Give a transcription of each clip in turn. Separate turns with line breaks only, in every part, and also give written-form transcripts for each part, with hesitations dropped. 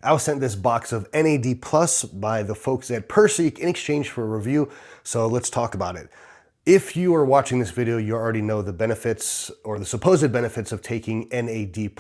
I was sent this box of NAD Plus by the folks at Perseek in exchange for a review, so let's talk about it. If you are watching this video, you already know the benefits or the supposed benefits of taking NAD+.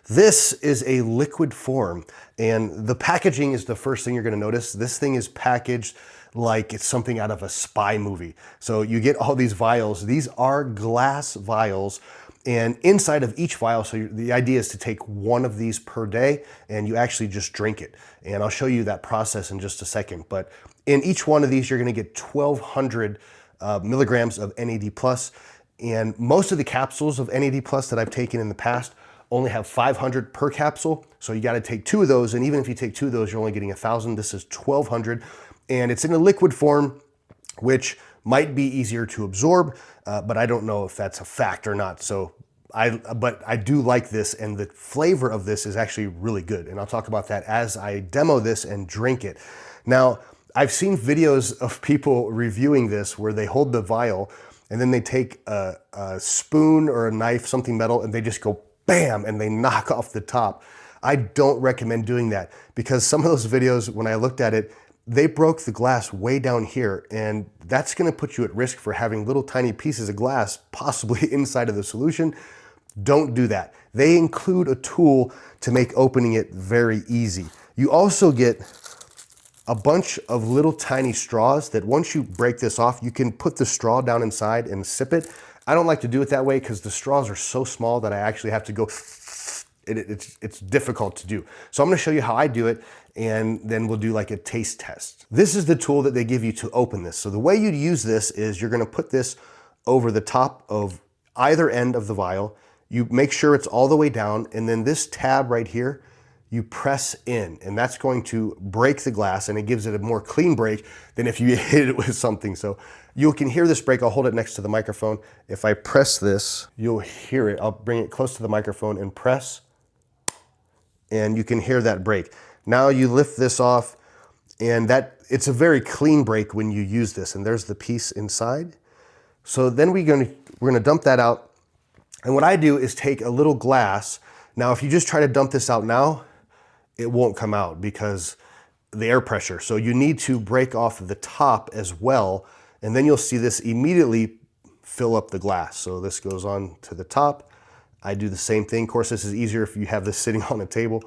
This is a liquid form, and the packaging is the first thing you're gonna notice. This thing is packaged like it's something out of a spy movie. So you get all these vials. These are glass vials, and inside of each vial, so the idea is to take one of these per day and you actually just drink it. And I'll show you that process in just a second. But in each one of these, you're gonna get 1,200 milligrams of NAD+. And most of the capsules of NAD+ that I've taken in the past only have 500 per capsule. So you gotta take 2 of those. And even if you take 2 of those, you're only getting 1,000. This is 1,200. And it's in a liquid form, which might be easier to absorb, but I don't know if that's a fact or not. But I do like this, and the flavor of this is actually really good. And I'll talk about that as I demo this and drink it. Now, I've seen videos of people reviewing this where they hold the vial and then they take a spoon or a knife, something metal, and they just go bam, and they knock off the top. I don't recommend doing that because some of those videos, when I looked at it, they broke the glass way down here, and that's gonna put you at risk for having little tiny pieces of glass possibly inside of the solution. Don't do that. They include a tool to make opening it very easy. You also get a bunch of little tiny straws that once you break this off, you can put the straw down inside and sip it. I don't like to do it that way because the straws are so small that I actually have to go, it's difficult to do. So I'm gonna show you how I do it, and then we'll do like a taste test. This is the tool that they give you to open this. So the way you'd use this is you're gonna put this over the top of either end of the vial. You make sure it's all the way down, and then this tab right here, you press in, and that's going to break the glass, and it gives it a more clean break than if you hit it with something. So you can hear this break. I'll hold it next to the microphone. If I press this, you'll hear it. I'll bring it close to the microphone and press, and you can hear that break. Now you lift this off, and it's a very clean break when you use this, and there's the piece inside. So then we're gonna dump that out, and what I do is take a little glass. Now if you just try to dump this out now, it won't come out because the air pressure. So you need to break off the top as well, and then you'll see this immediately fill up the glass. So this goes on to the top. I do the same thing. Of course, this is easier if you have this sitting on a table.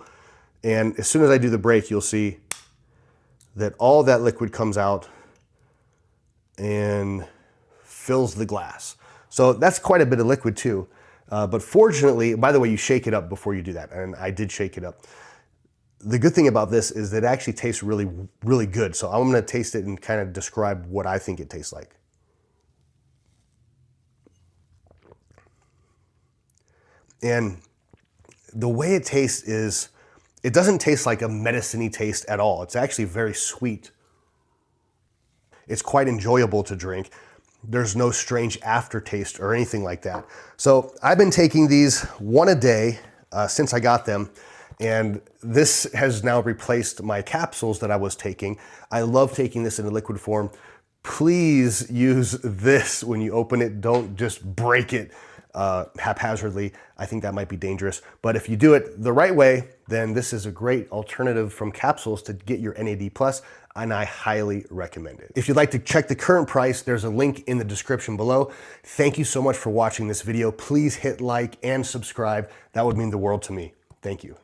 And as soon as I do the break, you'll see that all that liquid comes out and fills the glass. So that's quite a bit of liquid too. But fortunately, by the way, you shake it up before you do that. And I did shake it up. The good thing about this is that it actually tastes really, really good. So I'm gonna taste it and kind of describe what I think it tastes like. And the way it tastes is, it doesn't taste like a medicine-y taste at all. It's actually very sweet. It's quite enjoyable to drink. There's no strange aftertaste or anything like that. So I've been taking these one a day since I got them, and this has now replaced my capsules that I was taking. I love taking this in a liquid form. Please use this when you open it. Don't just break it haphazardly. I think that might be dangerous. But if you do it the right way, then this is a great alternative from capsules to get your NAD+, and I highly recommend it. If you'd like to check the current price, there's a link in the description below. Thank you so much for watching this video. Please hit like and subscribe. That would mean the world to me. Thank you.